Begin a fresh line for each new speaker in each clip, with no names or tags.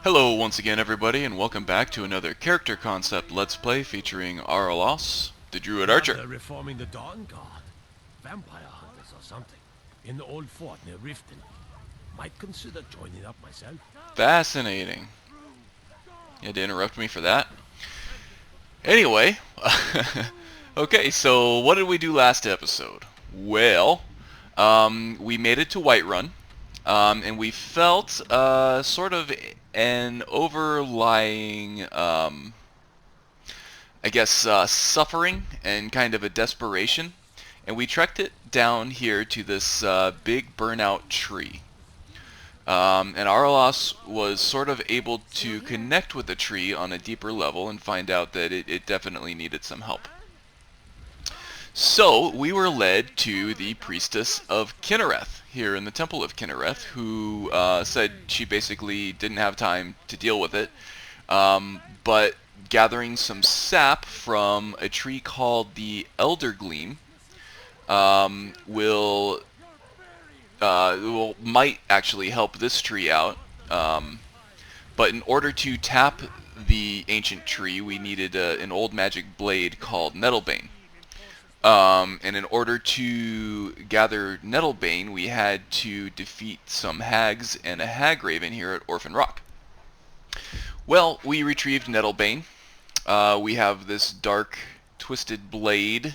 Hello once again everybody, and welcome back to another character concept Let's Play featuring Araelas, the Druid Archer.
They're reforming the Dawn Guard. Vampire hunters or something. In the old fort near Riften. Might consider joining up myself.
Fascinating. You had to interrupt me for that. Anyway, okay, so what did we do last episode? Well, we made it to Whiterun, and we felt sort of an overlying, I guess, suffering and kind of a desperation, and we trekked it down here to this big burnout tree. And Araelas was sort of able to connect with the tree on a deeper level and find out that it definitely needed some help. So we were led to the priestess of Kinnereth here in the Temple of Kinnereth, who said she basically didn't have time to deal with it, but gathering some sap from a tree called the Eldergleam might actually help this tree out. But in order to tap the ancient tree, we needed an old magic blade called Nettlebane. And in order to gather Nettlebane, we had to defeat some hags and a hagraven here at Orphan Rock. Well, we retrieved Nettlebane. We have this dark, twisted blade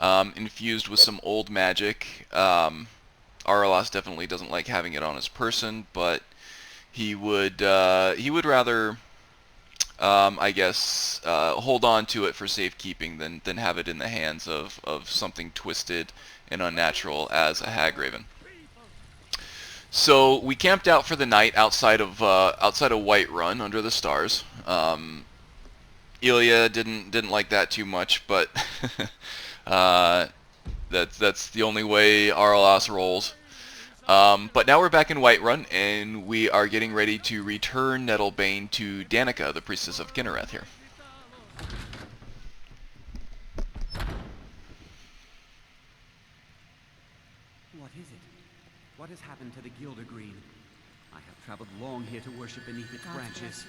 infused with some old magic. Araelas definitely doesn't like having it on his person, but he would rather, I guess, hold on to it for safekeeping than have it in the hands of something twisted and unnatural as a hagraven. So we camped out for the night outside of Whiterun under the stars. Ilya didn't like that too much, but that's the only way Araelas rolls. But now we're back in Whiterun, and we are getting ready to return Nettlebane to Danica, the priestess of Kinnereth here.
What is it? What has happened to the Gildergreen? I have traveled long here to worship beneath its branches.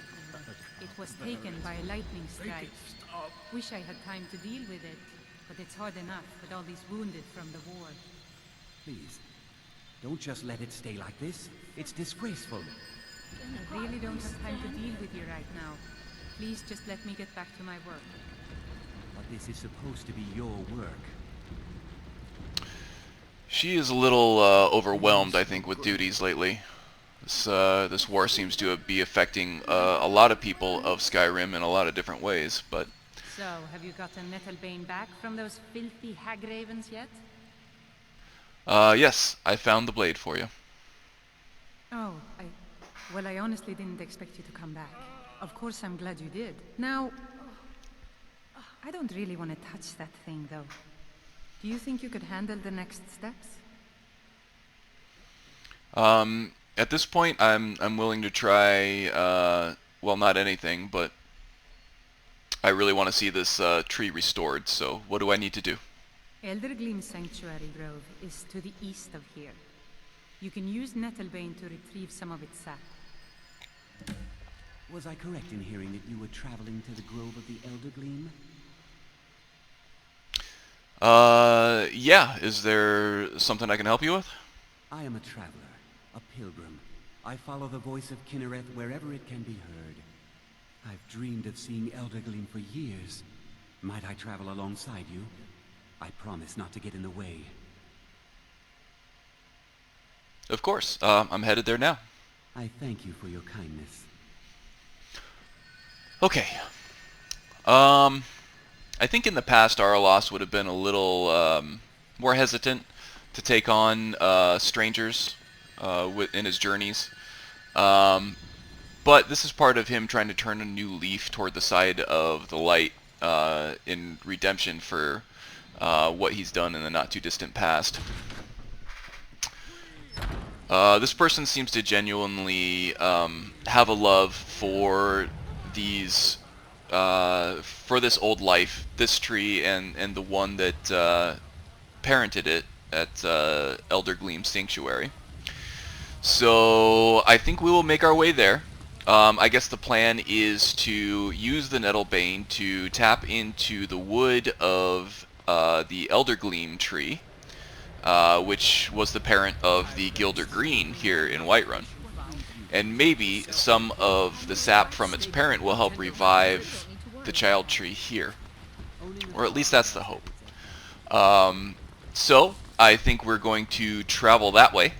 It was taken by a lightning strike. Wish I had time to deal with it, but it's hard enough with all these wounded from the war.
Please, don't just let it stay like this. It's disgraceful.
I really don't have time to deal with you right now. Please just let me get back to my work.
But this is supposed to be your work.
She is a little overwhelmed, I think, with duties lately. This war seems to be affecting a lot of people of Skyrim in a lot of different ways, but...
So, have you gotten Nettlebane back from those filthy hagravens yet?
Yes, I found the blade for you.
Oh, well, I honestly didn't expect you to come back. Of course, I'm glad you did. Now, I don't really want to touch that thing, though. Do you think you could handle the next steps?
At this point, I'm willing to try, well, not anything, but I really want to see this tree restored, so what do I need to do?
Eldergleam Sanctuary Grove is to the east of here. You can use Nettlebane to retrieve some of its sap.
Was I correct in hearing that you were traveling to the grove of the Eldergleam?
Yeah. Is there something I can help you with?
I am a traveler, a pilgrim. I follow the voice of Kinnereth wherever it can be heard. I've dreamed of seeing Eldergleam for years. Might I travel alongside you? I promise not to get in the way.
Of course. I'm headed there now.
I thank you for your kindness.
Okay. I think in the past Araelas would have been a little more hesitant to take on strangers in his journeys. But this is part of him trying to turn a new leaf toward the side of the light in redemption for what he's done in the not-too-distant past. This person seems to genuinely have a love for these, for this old life, this tree, and the one that parented it at Eldergleam Sanctuary. So I think we will make our way there. I guess the plan is to use the Nettlebane to tap into the wood of the Eldergleam tree, which was the parent of the Gildergreen here in Whiterun. And maybe some of the sap from its parent will help revive the child tree here. Or at least that's the hope. So, I think we're going to travel that way.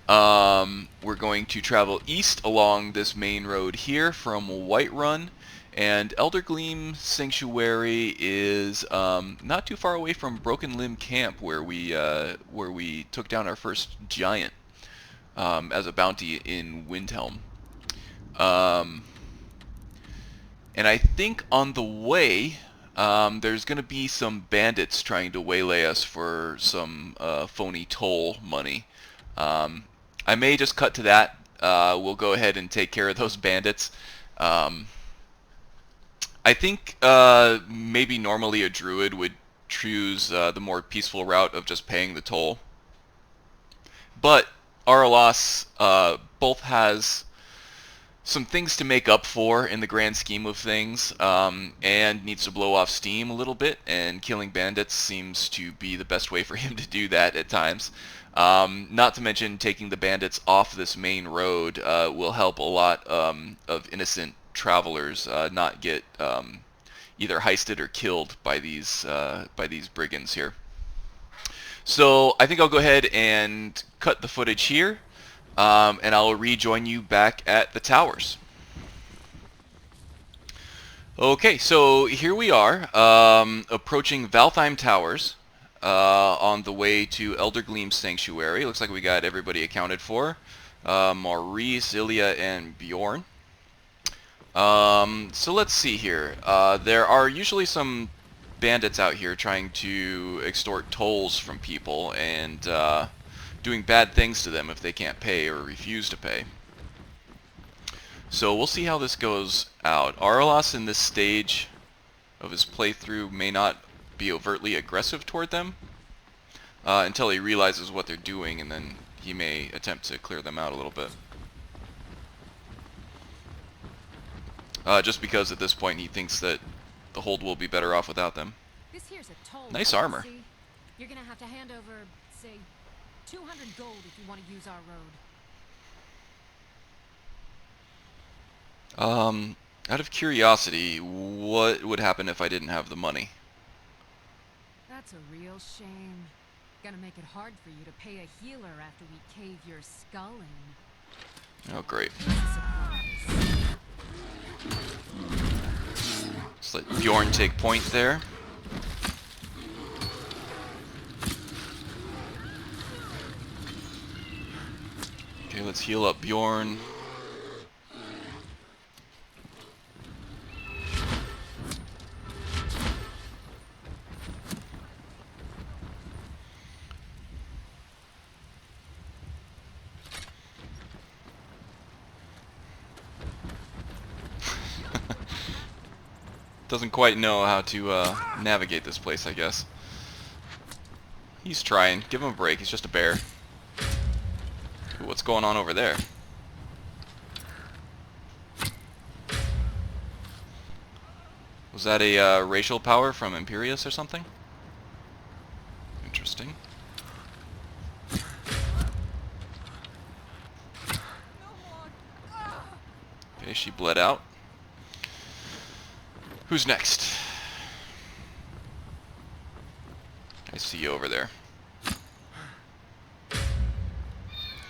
We're going to travel east along this main road here from Whiterun, and Eldergleam Sanctuary is not too far away from Broken Limb Camp, where we took down our first giant as a bounty in Windhelm. And I think on the way, there's going to be some bandits trying to waylay us for some phony toll money. I may just cut to that. We'll go ahead and take care of those bandits. I think maybe normally a druid would choose the more peaceful route of just paying the toll. But Araelas both has some things to make up for in the grand scheme of things, and needs to blow off steam a little bit, and killing bandits seems to be the best way for him to do that at times. Not to mention taking the bandits off this main road will help a lot of innocent travelers not get either heisted or killed by these brigands here. So I think I'll go ahead and cut the footage here, and I'll rejoin you back at the towers. Okay, so here we are, approaching Valtheim Towers, on the way to Eldergleam Sanctuary. Looks like we got everybody accounted for. Maurice, Ilya, and Bjorn. So let's see here. There are usually some bandits out here trying to extort tolls from people and doing bad things to them if they can't pay or refuse to pay. So we'll see how this goes out. Araelas in this stage of his playthrough may not be overtly aggressive toward them until he realizes what they're doing, and then he may attempt to clear them out a little bit. Just because at this point he thinks that the hold will be better off without them.
This here's a toll.
Nice armor.
See? You're gonna have to hand over, say, 200 gold if you want to use our road.
Out of curiosity, what would happen if I didn't have the money?
That's a real shame. Gonna make it hard for you to pay a healer after we cave your skull in.
Oh, great.
Surprise.
Let's let Bjorn take point there. Okay, let's heal up Bjorn. Doesn't quite know how to navigate this place, I guess. He's trying. Give him a break. He's just a bear. Ooh, what's going on over there? Was that a racial power from Imperius or something? Interesting. Okay, she bled out. Who's next? I see you over there.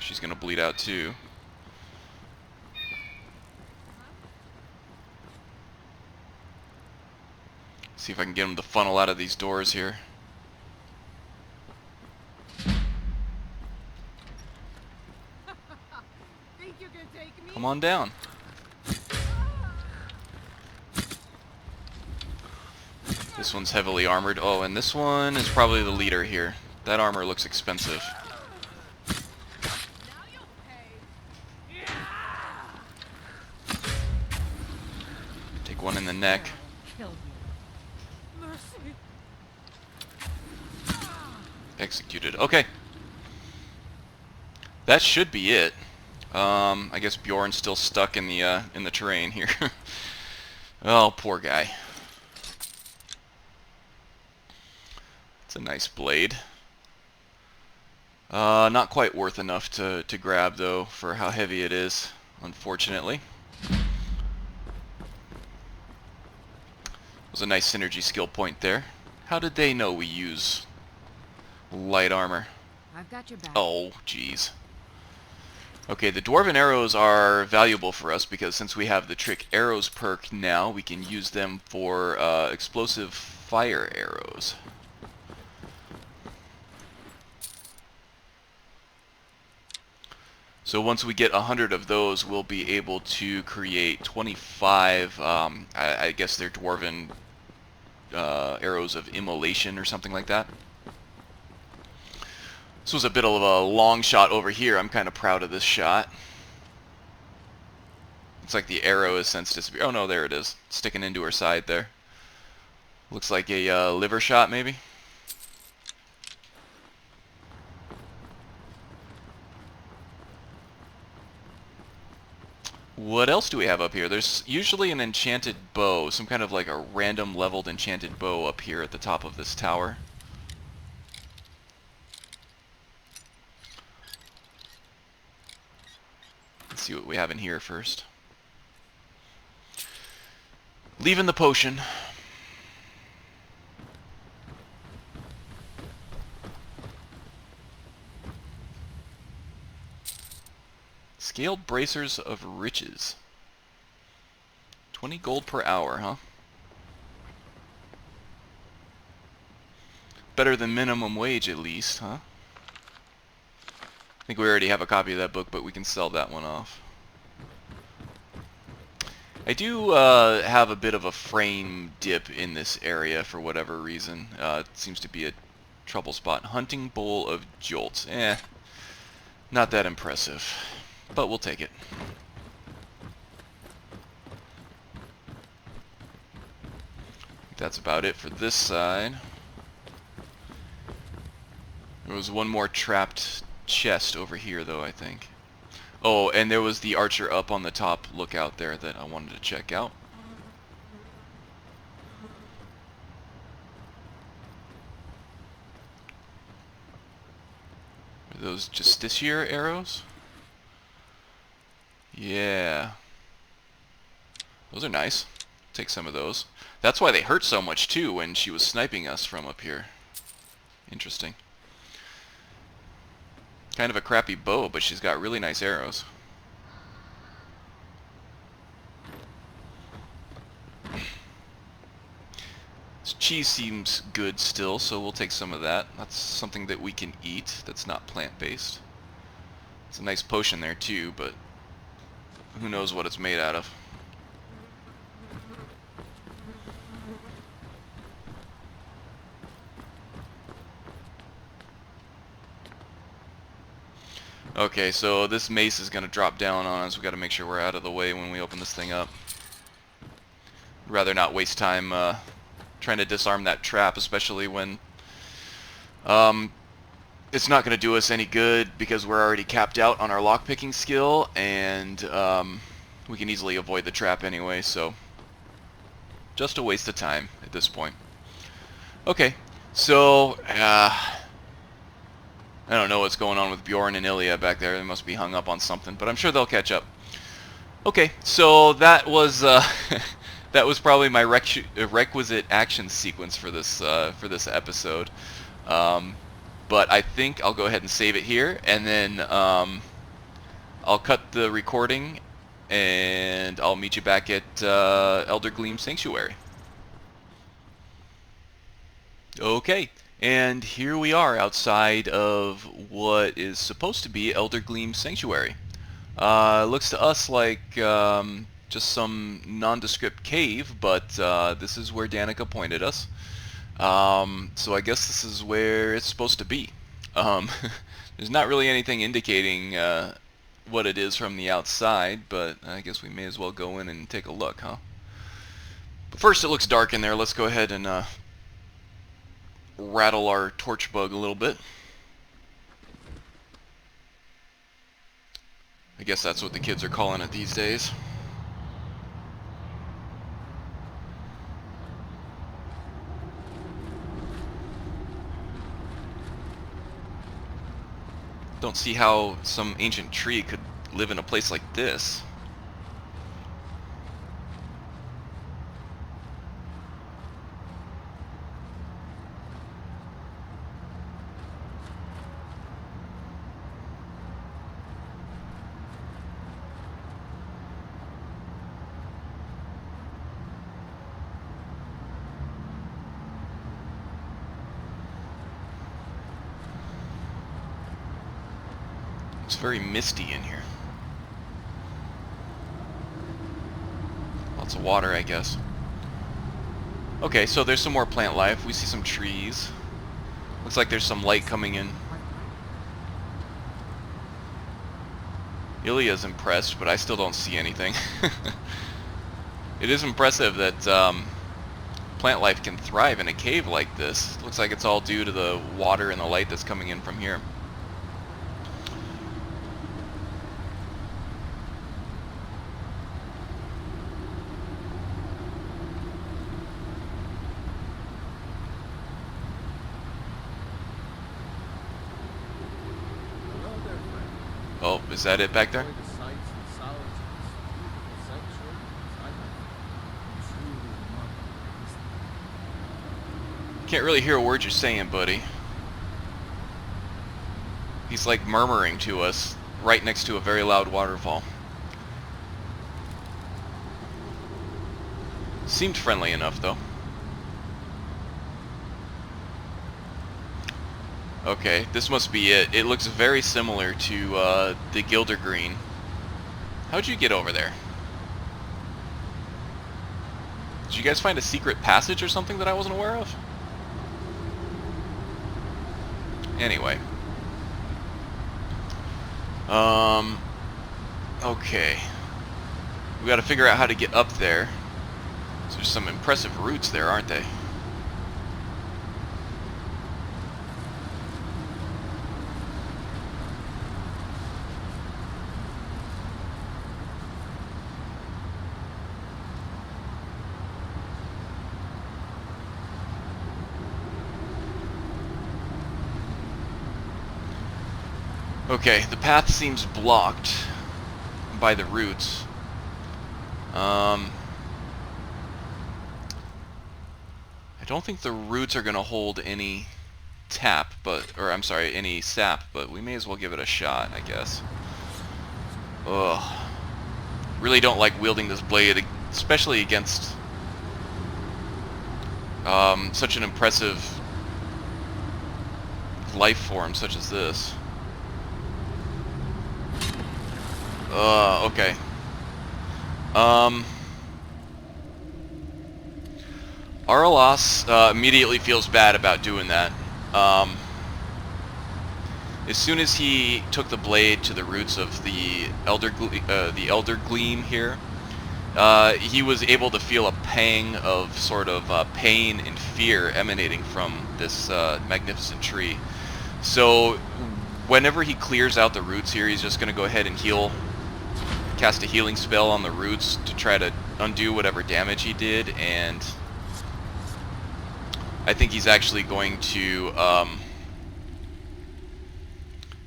She's gonna bleed out too. See if I can get him to funnel out of these doors here. Come on down. This one's heavily armored. Oh, and this one is probably the leader here. That armor looks expensive. Take one in the neck. Executed. Okay. That should be it. I guess Bjorn's still stuck in the terrain here. Oh, poor guy. It's a nice blade. Not quite worth enough to grab, though, for how heavy it is, unfortunately. Was a nice synergy skill point there. How did they know we use light armor?
I've got your back.
Oh, jeez. Okay, the Dwarven arrows are valuable for us because since we have the Trick Arrows perk now, we can use them for explosive fire arrows. So once we get 100 of those, we'll be able to create 25, I guess they're Dwarven arrows of immolation or something like that. This was a bit of a long shot over here. I'm kind of proud of this shot. It's like the arrow has since disappeared. Oh no, there it is. Sticking into her side there. Looks like a liver shot maybe. What else do we have up here? There's usually an enchanted bow, some kind of like a random leveled enchanted bow up here at the top of this tower. Let's see what we have in here first. Leaving the potion. Scaled bracers of riches. 20 gold per hour, huh? Better than minimum wage at least, huh? I think we already have a copy of that book, but we can sell that one off. I do have a bit of a frame dip in this area for whatever reason. It seems to be a trouble spot. Hunting Bowl of Jolts. Not that impressive, but we'll take it. That's about it for this side. There was one more trapped chest over here, though, I think. Oh, and there was the archer up on the top lookout there that I wanted to check out. Are those Justiciar arrows? Yeah. Those are nice. Take some of those. That's why they hurt so much, too, when she was sniping us from up here. Interesting. Kind of a crappy bow, but she's got really nice arrows. This cheese seems good still, so we'll take some of that. That's something that we can eat that's not plant-based. It's a nice potion there too, but who knows what it's made out of. Okay, so this mace is going to drop down on us. We've got to make sure we're out of the way when we open this thing up. I'd rather not waste time trying to disarm that trap, especially when it's not going to do us any good because we're already capped out on our lockpicking skill, and we can easily avoid the trap anyway, so just a waste of time at this point. Okay, so I don't know what's going on with Bjorn and Ilya back there. They must be hung up on something, but I'm sure they'll catch up. Okay, so that was that was probably my requisite action sequence for this episode. But I think I'll go ahead and save it here, and then I'll cut the recording, and I'll meet you back at Eldergleam Sanctuary. Okay. And here we are outside of what is supposed to be Eldergleam Sanctuary. Looks to us like just some nondescript cave, but this is where Danica pointed us. So I guess this is where it's supposed to be. There's not really anything indicating what it is from the outside, but I guess we may as well go in and take a look, huh? But first, it looks dark in there. Let's go ahead and rattle our torch bug a little bit. I guess that's what the kids are calling it these days. Don't see how some ancient tree could live in a place like this. It's very misty in here. Lots of water, I guess. Okay, so there's some more plant life. We see some trees. Looks like there's some light coming in. Ilya's impressed, but I still don't see anything. It is impressive that plant life can thrive in a cave like this. Looks like it's all due to the water and the light that's coming in from here. Oh, is that it back there? Can't really hear a word you're saying, buddy. He's like murmuring to us right next to a very loud waterfall. Seemed friendly enough, though. Okay, this must be it. It looks very similar to the Gildergreen. How'd you get over there? Did you guys find a secret passage or something that I wasn't aware of? Anyway. Okay. We gotta figure out how to get up there. So there's some impressive roots there, aren't they? Okay, the path seems blocked by the roots. I don't think the roots are gonna hold any I'm sorry, any sap, but we may as well give it a shot, I guess. Ugh. Really don't like wielding this blade, especially against such an impressive life form such as this. Okay. Araelas immediately feels bad about doing that. As soon as he took the blade to the roots of the Eldergleam here, he was able to feel a pang of sort of pain and fear emanating from this magnificent tree. So whenever he clears out the roots here, he's just going to go ahead and cast a healing spell on the roots to try to undo whatever damage he did, and I think he's actually going to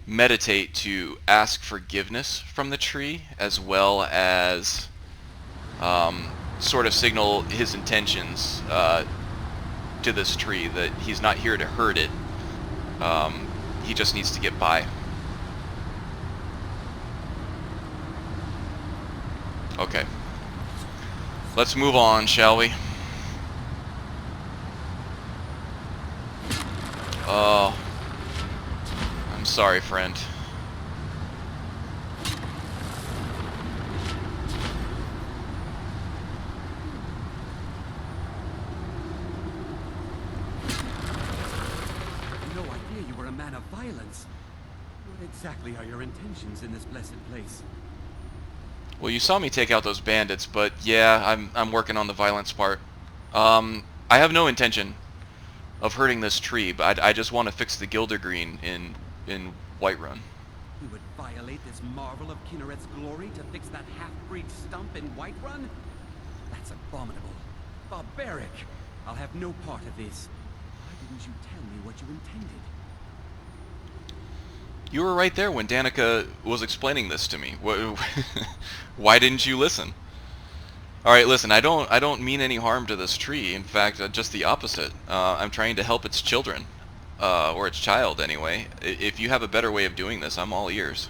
meditate to ask forgiveness from the tree, as well as sort of signal his intentions to this tree, that he's not here to hurt it. He just needs to get by. Okay. Let's move on, shall we? Oh. I'm sorry, friend.
No idea you were a man of violence. What exactly are your intentions in this blessed place?
Well, you saw me take out those bandits, but yeah, I'm working on the violence part. I have no intention of hurting this tree, but I just want to fix the Gildergreen in Whiterun.
We would violate this marvel of Kinnereth's glory to fix that half-breed stump in Whiterun? That's abominable. Barbaric! I'll have no part of this. Why didn't you tell me what you intended?
You were right there when Danica was explaining this to me. Why didn't you listen? All right, listen. I don't mean any harm to this tree. In fact, just the opposite. I'm trying to help its children, or its child anyway. If you have a better way of doing this, I'm all ears.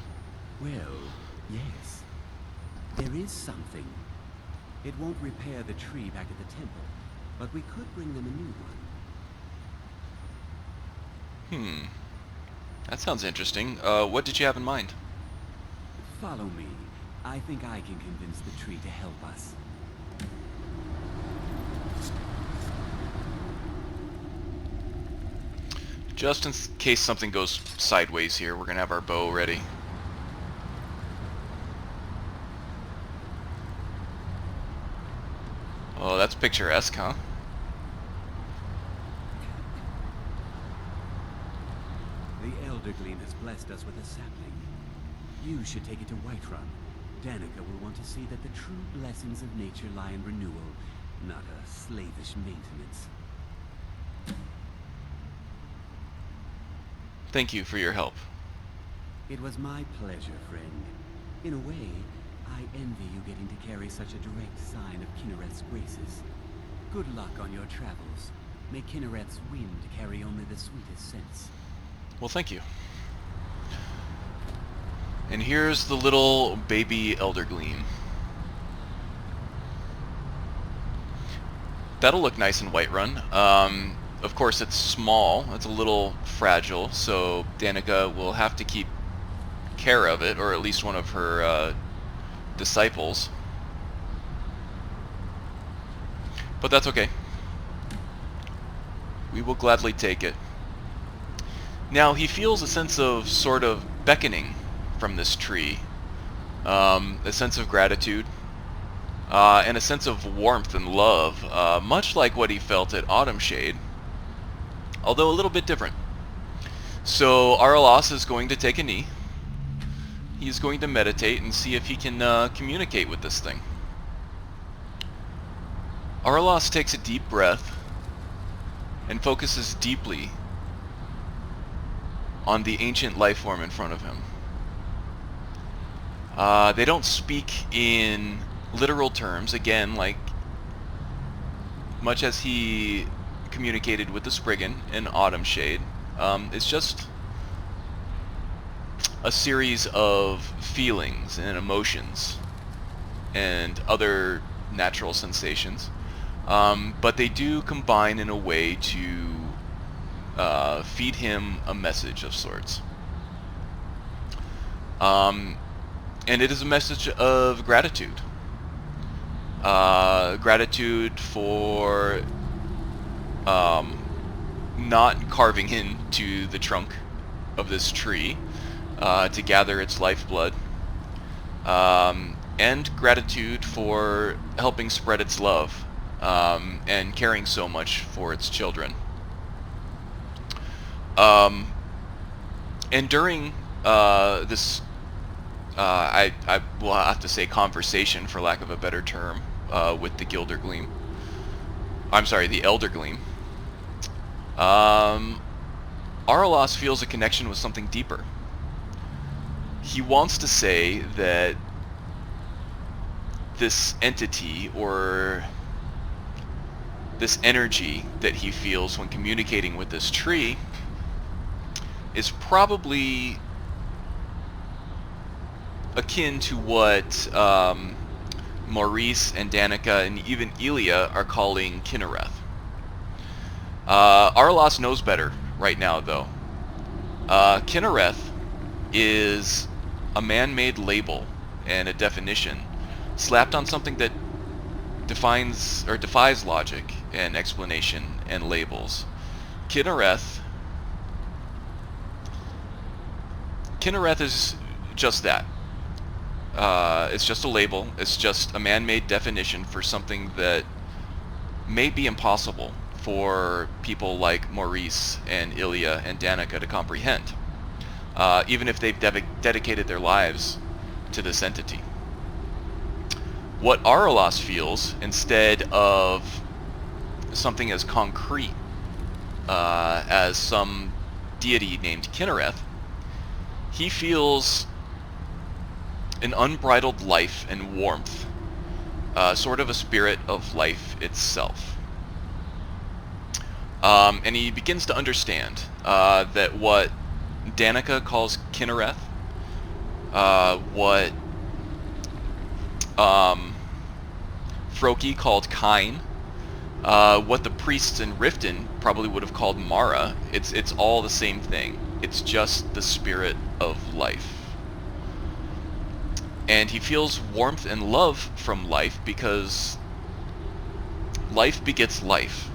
Well, yes. There is something. It won't repair the tree back at the temple, but we could bring them a new one.
That sounds interesting. What did you have in mind?
Follow me. I think I can convince the tree to help us.
Just in case something goes sideways here, we're gonna have our bow ready. Oh, that's picturesque, huh?
The Eldergleam has blessed us with a sapling. You should take it to Whiterun. Danica will want to see that the true blessings of nature lie in renewal, not a slavish maintenance.
Thank you for your help.
It was my pleasure, friend. In a way, I envy you getting to carry such a direct sign of Kinnereth's graces. Good luck on your travels. May Kinnereth's wind carry only the sweetest scents.
Well, thank you. And here's the little baby Eldergleam. That'll look nice in Whiterun. Of course, it's small. It's a little fragile, so Danica will have to keep care of it, or at least one of her disciples. But that's okay. We will gladly take it. Now, he feels a sense of sort of beckoning from this tree. A sense of gratitude. And a sense of warmth and love. Much like what he felt at Autumn Shade. Although a little bit different. So, Araelas is going to take a knee. He's going to meditate and see if he can communicate with this thing. Araelas takes a deep breath and focuses deeply on the ancient life form in front of him. They don't speak in literal terms, again, like much as he communicated with the Spriggan in Autumn Shade. It's just a series of feelings and emotions and other natural sensations. But they do combine in a way to feed him a message of sorts. And it is a message of gratitude. Gratitude for not carving into the trunk of this tree to gather its lifeblood. And gratitude for helping spread its love and caring so much for its children. And during this, I will have to say conversation, for lack of a better term, with the Gildergleam. I'm sorry, the Eldergleam. Araelas feels a connection with something deeper. He wants to say that this entity, or this energy that he feels when communicating with this tree, is probably akin to what Maurice and Danica and even Elia are calling Kinnereth. Araelas knows better right now, though. Kinnereth is a man-made label and a definition slapped on something that defines or defies logic and explanation and labels. Kinnereth is just that. It's just a label. It's just a man-made definition for something that may be impossible for people like Maurice and Ilya and Danica to comprehend. even if they've dedicated their lives to this entity. What Araelas feels, instead of something as concrete as some deity named Kinnereth, he feels an unbridled life and warmth, sort of a spirit of life itself. And he begins to understand that what Danica calls Kinnereth, what Froki called Kine, what the priests in Riften probably would have called Mara, it's all the same thing. It's just the spirit of life. And he feels warmth and love from life because life begets life.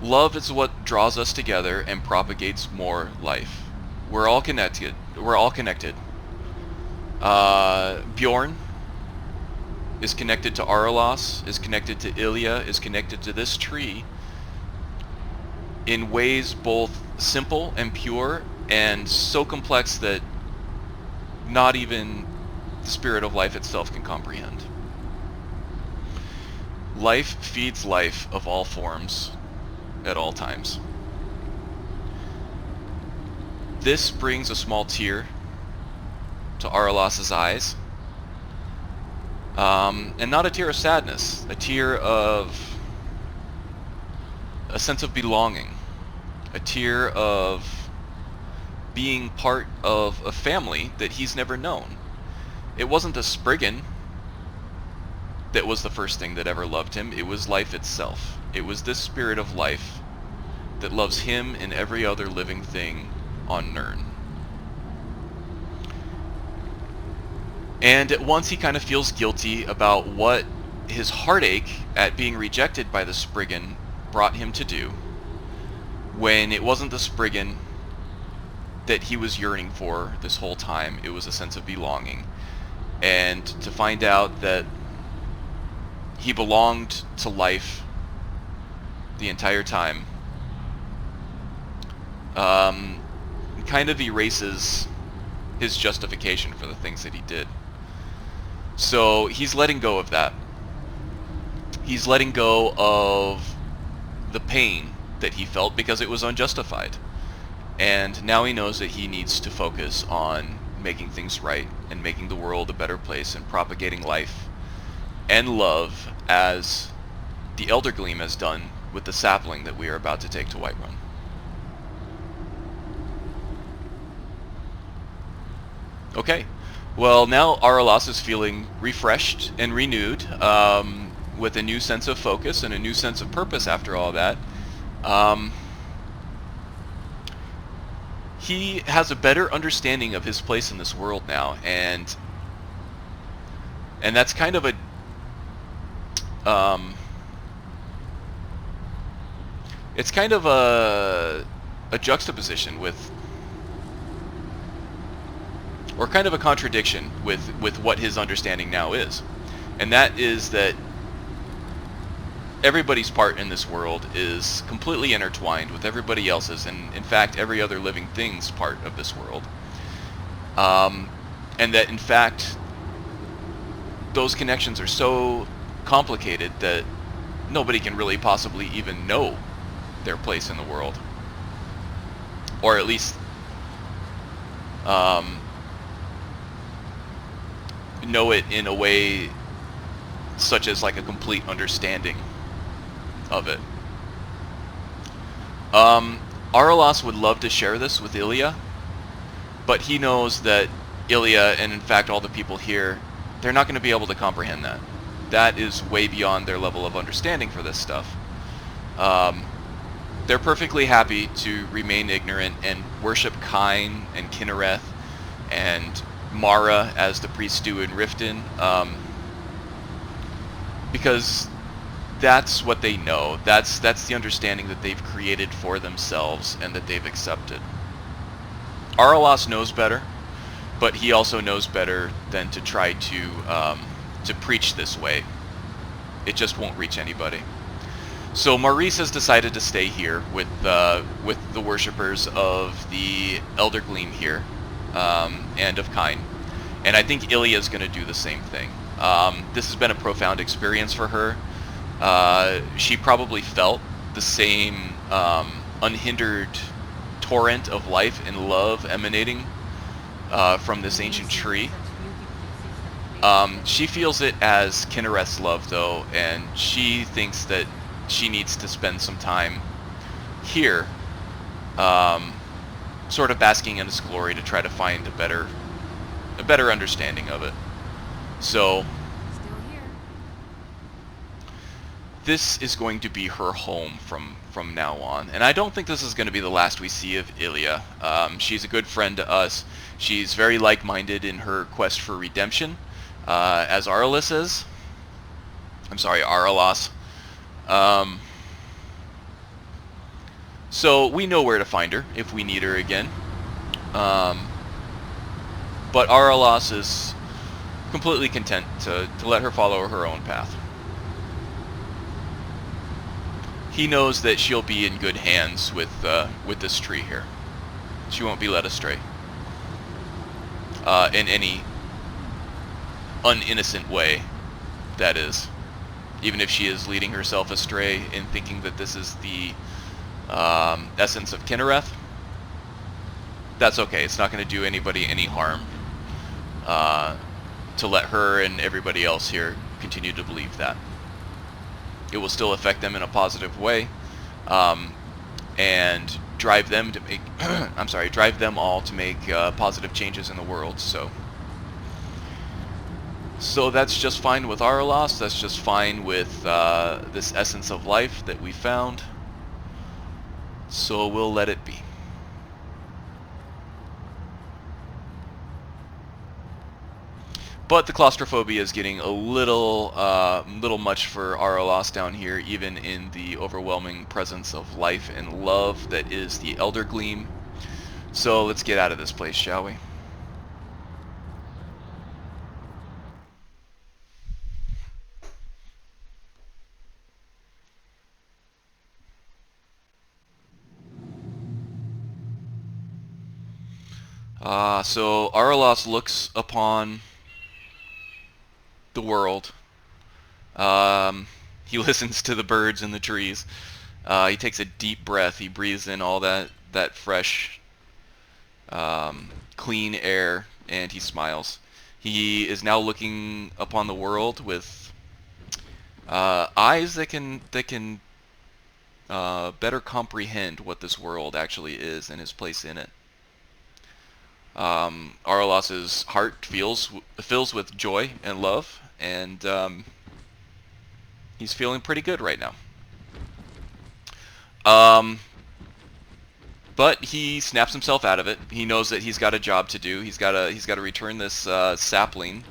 Love is what draws us together and propagates more life. We're all connected. We're all connected. Bjorn is connected to Araelas, is connected to Ilya, is connected to this tree in ways both simple and pure and so complex that not even the spirit of life itself can comprehend. Life feeds life of all forms at all times. This brings a small tear to Araelas' eyes. And not a tear of sadness, a tear of a sense of belonging, a tear of being part of a family that he's never known. It wasn't the Spriggan that was the first thing that ever loved him, it was life itself. It was this spirit of life that loves him and every other living thing on Nirn. And at once he kind of feels guilty about what his heartache at being rejected by the Spriggan brought him to do, when it wasn't the Spriggan that he was yearning for this whole time. It was a sense of belonging. And to find out that he belonged to life the entire time kind of erases his justification for the things that he did. So he's letting go of that. He's letting go of the pain that he felt because it was unjustified. And now he knows that he needs to focus on making things right and making the world a better place and propagating life and love as the Eldergleam has done with the sapling that we are about to take to Whiterun. Okay, well now Araelas is feeling refreshed and renewed, with a new sense of focus and a new sense of purpose after all that. He has a better understanding of his place in this world now, and that's kind of a it's kind of a juxtaposition with, or kind of a contradiction with what his understanding now is. And that is that everybody's part in this world is completely intertwined with everybody else's, and in fact every other living thing's part of this world. And that in fact those connections are so complicated that nobody can really possibly even know their place in the world. Or at least know it in a way such as like a complete understanding of it. Araelas would love to share this with Ilya, but he knows that Ilya, and in fact all the people here, they're not going to be able to comprehend that. That is way beyond their level of understanding for this stuff. They're perfectly happy to remain ignorant and worship Kine and Kinnereth and Mara as the priests do in Riften, because that's what they know. That's the understanding that they've created for themselves and that they've accepted. Araelas knows better, but he also knows better than to try to preach this way. It just won't reach anybody. So Maurice has decided to stay here with the worshippers of the Eldergleam here, and of Kine. And I think Ilya's going to do the same thing. This has been a profound experience for her. She probably felt the same unhindered torrent of life and love emanating from this ancient tree. She feels it as Kinnereth's love, though, and she thinks that she needs to spend some time here, sort of basking in its glory to try to find a better understanding of it. So
Still here.
this is going to be her home from now on, and I don't think this is going to be the last we see of Ilya. She's a good friend to us. She's very like-minded in her quest for redemption, as Araelas is. I'm sorry, Araelas. So we know where to find her if we need her again. But Araelas is completely content to let her follow her own path. He knows that she'll be in good hands with this tree here. She won't be led astray in any uninnocent way, that is. Even if she is leading herself astray in thinking that this is the essence of Kinnereth, that's okay. It's not going to do anybody any harm to let her and everybody else here continue to believe that. It will still affect them in a positive way, and drive them to make drive them all to make positive changes in the world. So that's just fine with Araelas. That's just fine with this essence of life that we found. So we'll let it be. But the claustrophobia is getting a little much for Araelas down here, even in the overwhelming presence of life and love that is the Eldergleam. So let's get out of this place, shall we? So Araelas looks upon the world. He listens to the birds in the trees. He takes a deep breath. He breathes in all that fresh, clean air, and he smiles. He is now looking upon the world with eyes that can better comprehend what this world actually is and his place in it. Araelas's heart fills with joy and love, and he's feeling pretty good right now. But he snaps himself out of it. He knows that he's got a job to do. He's got to return this sapling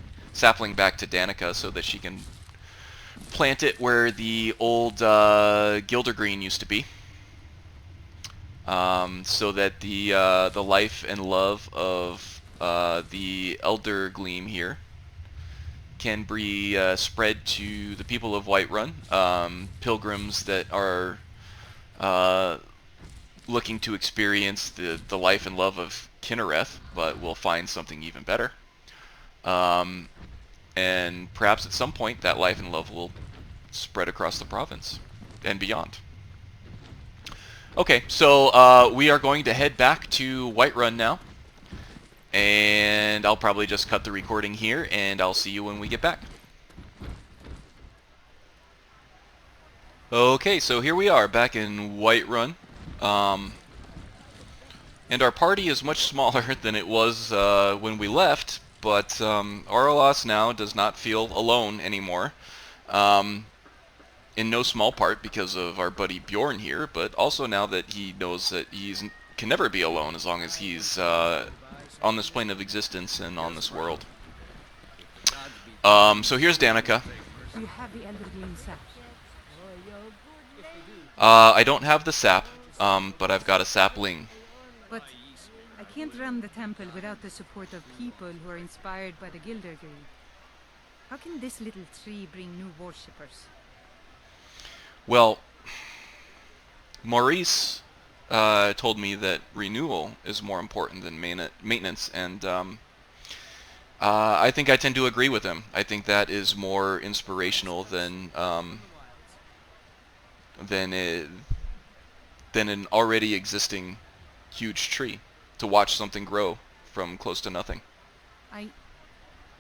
back to Danica so that she can plant it where the old Gildergreen used to be. So that the life and love of the Eldergleam here can be spread to the people of Whiterun, pilgrims that are looking to experience the life and love of Kinnereth, but will find something even better. And perhaps at some point that life and love will spread across the province and beyond. Okay, so we are going to head back to Whiterun now, and I'll probably just cut the recording here, and I'll see you when we get back. Okay, so here we are back in Whiterun, and our party is much smaller than it was when we left, but Araelas now does not feel alone anymore. In no small part because of our buddy Bjorn here, but also now that he knows that he can never be alone as long as he's on this plane of existence and on this world. So here's Danica.
Do you have the Eldergleam sap?
I don't have the sap, but I've got a sapling.
But I can't run the temple without the support of people who are inspired by the Gildergreen. How can this little tree bring new worshippers?
Well, Maurice told me that renewal is more important than maintenance, and I think I tend to agree with him. I think that is more inspirational than than an already existing huge tree to watch something grow from close to nothing.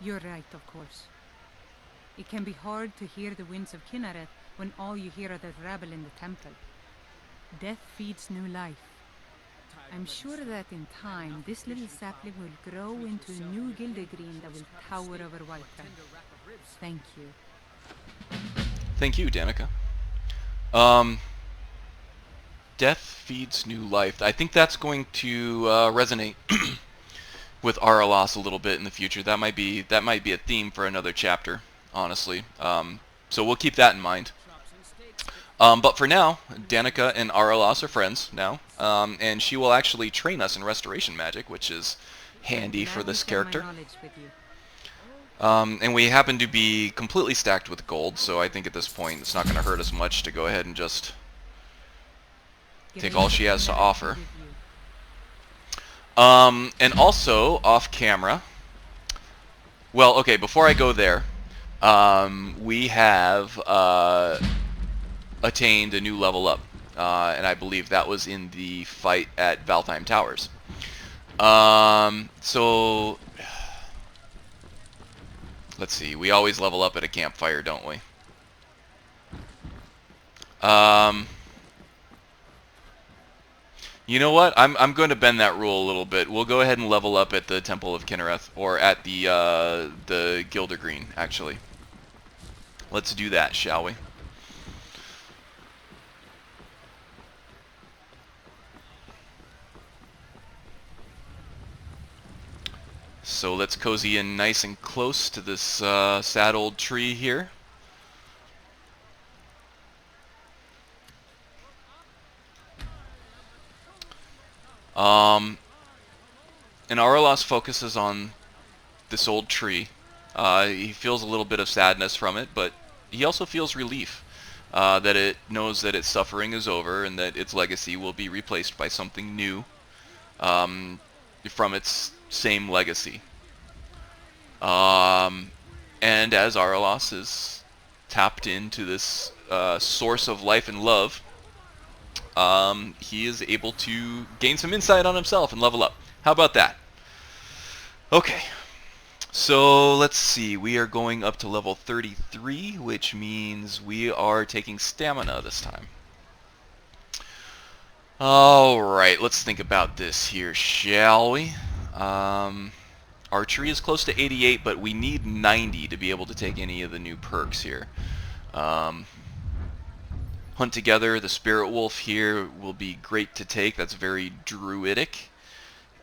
You're right, of course. It can be hard to hear the winds of Kinneret when all you hear are the rabble in the temple. Death feeds new life. I'm sure that in time, this little sapling will grow into a new Gildergreen that will tower over Whiterun. Thank you.
Thank you, Danica. Death feeds new life. I think that's going to resonate with Araelas a little bit in the future. That might be a theme for another chapter, honestly. So we'll keep that in mind. But for now, Danica and Araelas are friends now, and she will actually train us in restoration magic, which is handy for this character. And we happen to be completely stacked with gold, so I think at this point it's not going to hurt us much to go ahead and just take all she has to offer. And also, off camera, well, okay, before I go there, we have attained a new level up, and I believe that was in the fight at Valtheim Towers. So, let's see, we always level up at a campfire, don't we? You know what? I'm going to bend that rule a little bit. We'll go ahead and level up at the Temple of Kinnereth, or at the Gildergreen, actually. Let's do that, shall we? So let's cozy in nice and close to this sad old tree here. And Araelas focuses on this old tree. He feels a little bit of sadness from it, but he also feels relief that it knows that its suffering is over and that its legacy will be replaced by something new from its same legacy. And as Araelas is tapped into this source of life and love, he is able to gain some insight on himself and level up. How about that? Okay, so let's see. We are going up to level 33, which means we are taking stamina this time. Alright, let's think about this here, shall we? Archery is close to 88, but we need 90 to be able to take any of the new perks here. Hunt Together, the Spirit Wolf here will be great to take. That's very druidic.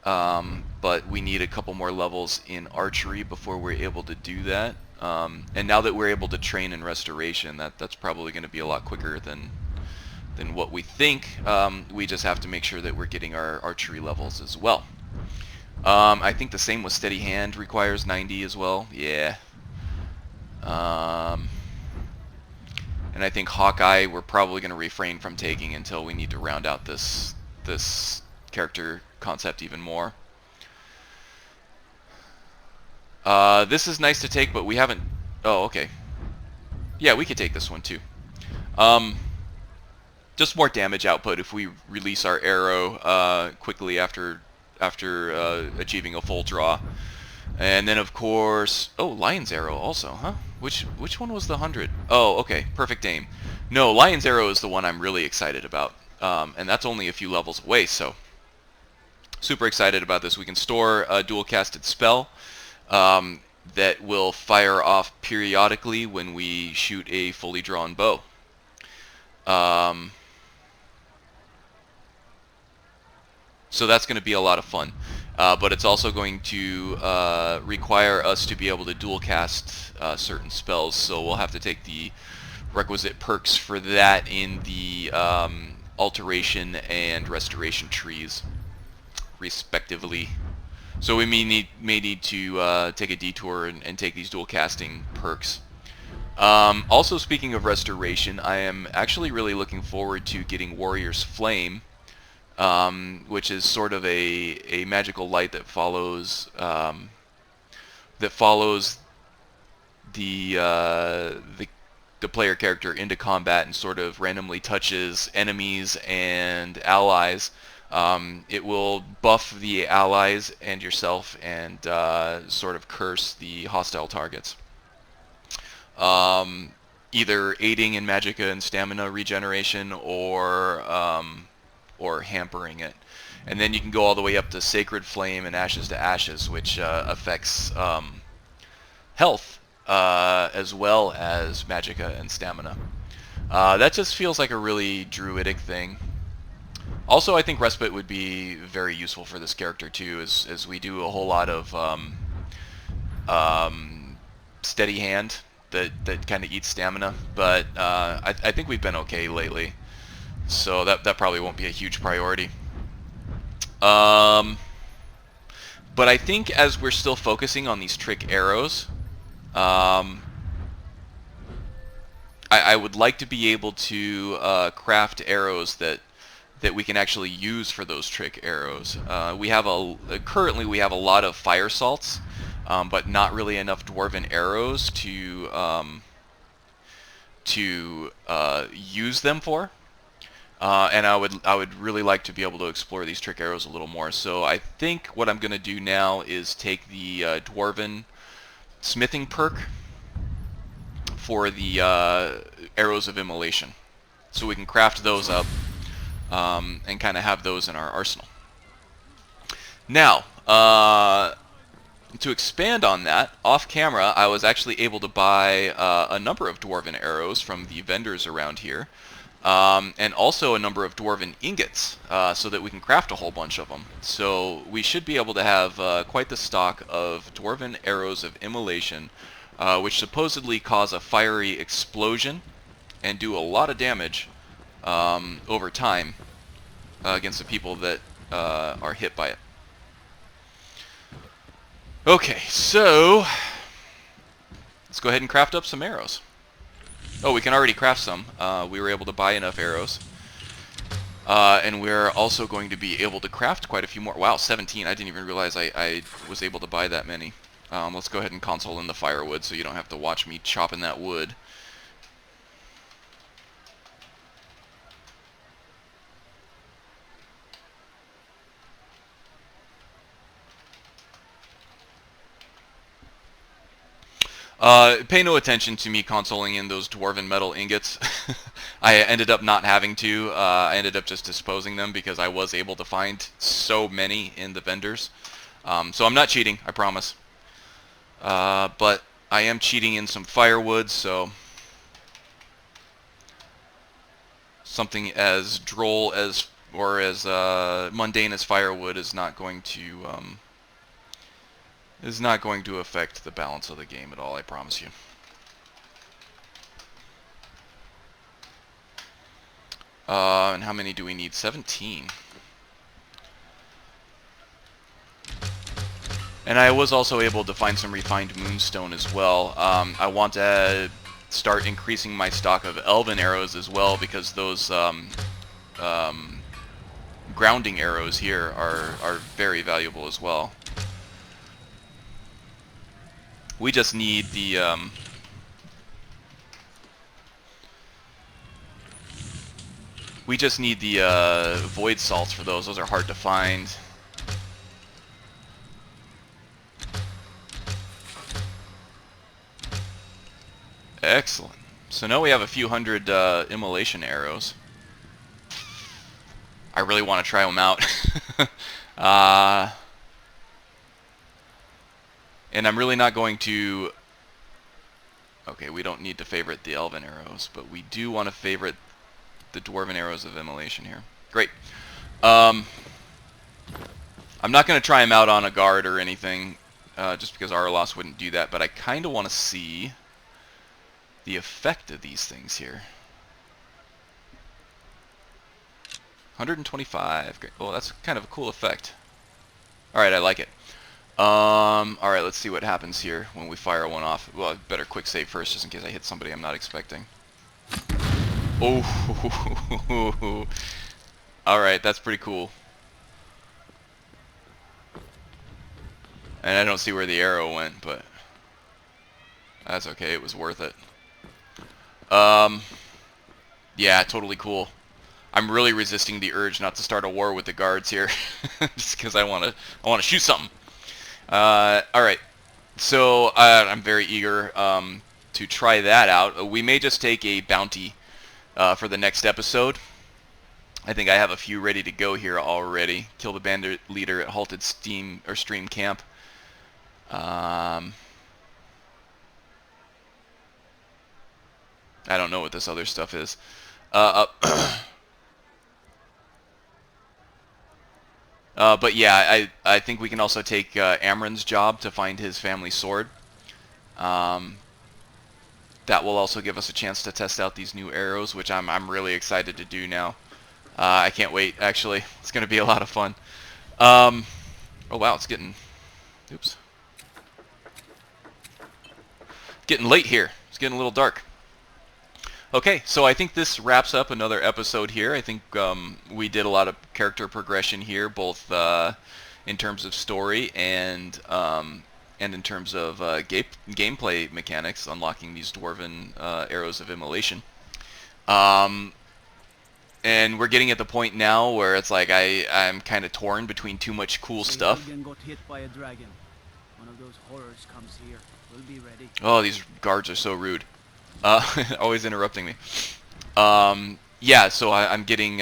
But we need a couple more levels in archery before we're able to do that. And now that we're able to train in restoration, that's probably going to be a lot quicker than what we think. We just have to make sure that we're getting our archery levels as well. I think the same with Steady Hand requires 90 as well. Yeah. And I think Hawkeye we're probably going to refrain from taking until we need to round out this character concept even more. This is nice to take, but we haven't... Oh, okay. Yeah, we could take this one too. Just more damage output if we release our arrow quickly after achieving a full draw. And then of course, oh, Lion's Arrow also, huh? Which one was the 100? Oh, okay, Perfect Aim. No, Lion's Arrow is the one I'm really excited about, and that's only a few levels away. So super excited about this. We can store a dual casted spell that will fire off periodically when we shoot a fully drawn bow. So that's going to be a lot of fun. But it's also going to require us to be able to dual cast certain spells, so we'll have to take the requisite perks for that in the alteration and restoration trees, respectively. So we may need to take a detour and take these dual casting perks Also, speaking of restoration, I am actually really looking forward to getting Warrior's Flame, which is sort of a magical light that follows the player character into combat and sort of randomly touches enemies and allies. It will buff the allies and yourself and sort of curse the hostile targets. Either aiding in magicka and stamina regeneration or hampering it. And then you can go all the way up to Sacred Flame and Ashes to Ashes, which affects health as well as magicka and stamina. That just feels like a really druidic thing. Also, I think Respite would be very useful for this character too, as we do a whole lot of steady hand that kind of eats stamina. But I think we've been okay lately, so that probably won't be a huge priority. But I think as we're still focusing on these trick arrows, I would like to be able to craft arrows that we can actually use for those trick arrows. Currently we have a lot of fire salts, but not really enough dwarven arrows to use them for. And I would really like to be able to explore these trick arrows a little more. So I think what I'm going to do now is take the dwarven smithing perk for the arrows of immolation, so we can craft those up and kind of have those in our arsenal. Now, to expand on that, off camera, I was actually able to buy a number of dwarven arrows from the vendors around here, and also a number of dwarven ingots, so that we can craft a whole bunch of them. So we should be able to have quite the stock of dwarven arrows of immolation, which supposedly cause a fiery explosion and do a lot of damage over time against the people that are hit by it. Okay, so let's go ahead and craft up some arrows. Oh, we can already craft some. We were able to buy enough arrows. And we're also going to be able to craft quite a few more. Wow, 17. I didn't even realize I was able to buy that many. Let's go ahead and console in the firewood so you don't have to watch me chopping that wood. Pay no attention to me consoling in those dwarven metal ingots. I ended up not having to. I ended up just disposing them because I was able to find so many in the vendors. So I'm not cheating, I promise. But I am cheating in some firewood, so something as droll as or as mundane as firewood is not going to affect the balance of the game at all, I promise you. And how many do we need? 17. And I was also able to find some refined moonstone as well. I want to start increasing my stock of elven arrows as well, because those grounding arrows here are very valuable as well. We just need the void salts for those. Those are hard to find. Excellent. So now we have a few hundred immolation arrows. I really want to try them out. And I'm really not going to... Okay, we don't need to favorite the elven arrows, but we do want to favorite the dwarven arrows of immolation here. Great. I'm not going to try them out on a guard or anything, just because Araelas wouldn't do that, but I kind of want to see the effect of these things here. 125. Great. Well, that's kind of a cool effect. Alright, I like it. Alright, let's see what happens here when we fire one off. Well, I better quick save first just in case I hit somebody I'm not expecting. Oh, alright, that's pretty cool. And I don't see where the arrow went, but that's okay, it was worth it. Yeah, totally cool. I'm really resisting the urge not to start a war with the guards here, just because I want to shoot something. Alright, so I'm very eager to try that out. We may just take a bounty for the next episode. I think I have a few ready to go here already. Kill the bandit leader at halted stream camp. I don't know what this other stuff is. But yeah, I think we can also take Amron's job to find his family sword. That will also give us a chance to test out these new arrows, which I'm really excited to do now. I can't wait, actually. It's going to be a lot of fun. Oh wow, it's getting... Oops. Getting late here. It's getting a little dark. Okay, so I think this wraps up another episode here. I think we did a lot of character progression here, both in terms of story and in terms of gameplay mechanics, unlocking these dwarven arrows of immolation. And we're getting at the point now where it's like I'm kind of torn between too much cool stuff.
Got hit by a dragon. One of those horrors comes here. We'll be ready.
Oh, these guards are so rude. Always interrupting me. Yeah, so I'm getting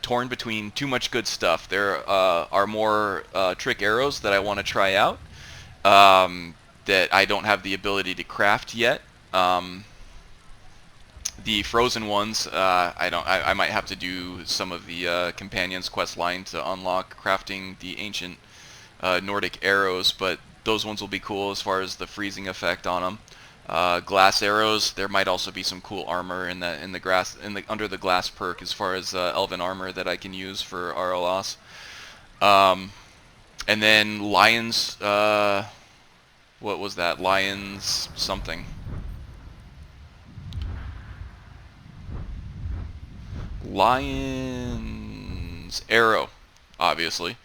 torn between too much good stuff. There are more trick arrows that I want to try out that I don't have the ability to craft yet. The frozen ones, I might have to do some of the companions quest line to unlock crafting the ancient Nordic arrows, but those ones will be cool as far as the freezing effect on them. Glass arrows, there might also be some cool armor in the grass under the glass perk as far as elven armor that I can use for Araelas. And then lions, what was that? Lions something. Lion's arrow, obviously,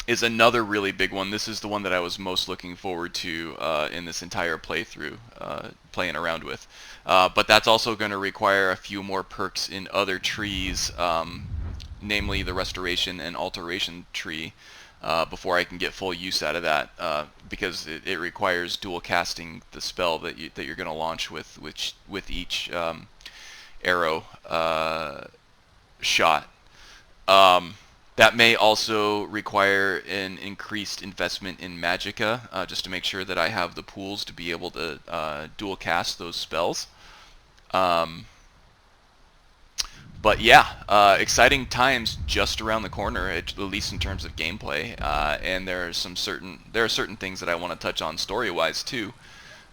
is another really big one. This is the one that I was most looking forward to in this entire playthrough, playing around with. But that's also going to require a few more perks in other trees, namely the restoration and alteration tree, before I can get full use out of that, because it requires dual casting the spell that you're going to launch with each arrow shot. That may also require an increased investment in magicka, just to make sure that I have the pools to be able to dual cast those spells. But yeah, exciting times just around the corner, at least in terms of gameplay. And there are certain things that I want to touch on story-wise too,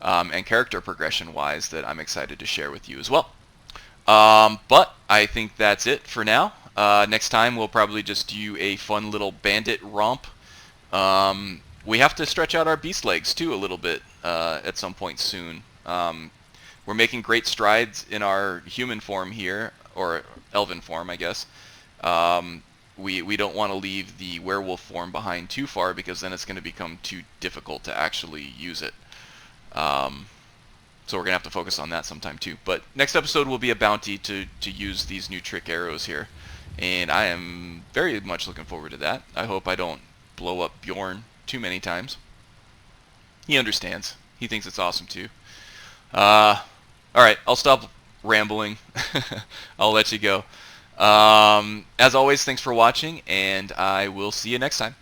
and character progression-wise that I'm excited to share with you as well. But I think that's it for now. Next time we'll probably just do a fun little bandit romp. We have to stretch out our beast legs too a little bit at some point soon. We're making great strides in our human form here, or elven form, I guess. We don't want to leave the werewolf form behind too far, because then it's going to become too difficult to actually use it. So we're going to have to focus on that sometime too. But next episode will be a bounty to use these new trick arrows here. And I am very much looking forward to that. I hope I don't blow up Bjorn too many times. He understands. He thinks it's awesome too. Alright, I'll stop rambling. I'll let you go. As always, thanks for watching, and I will see you next time.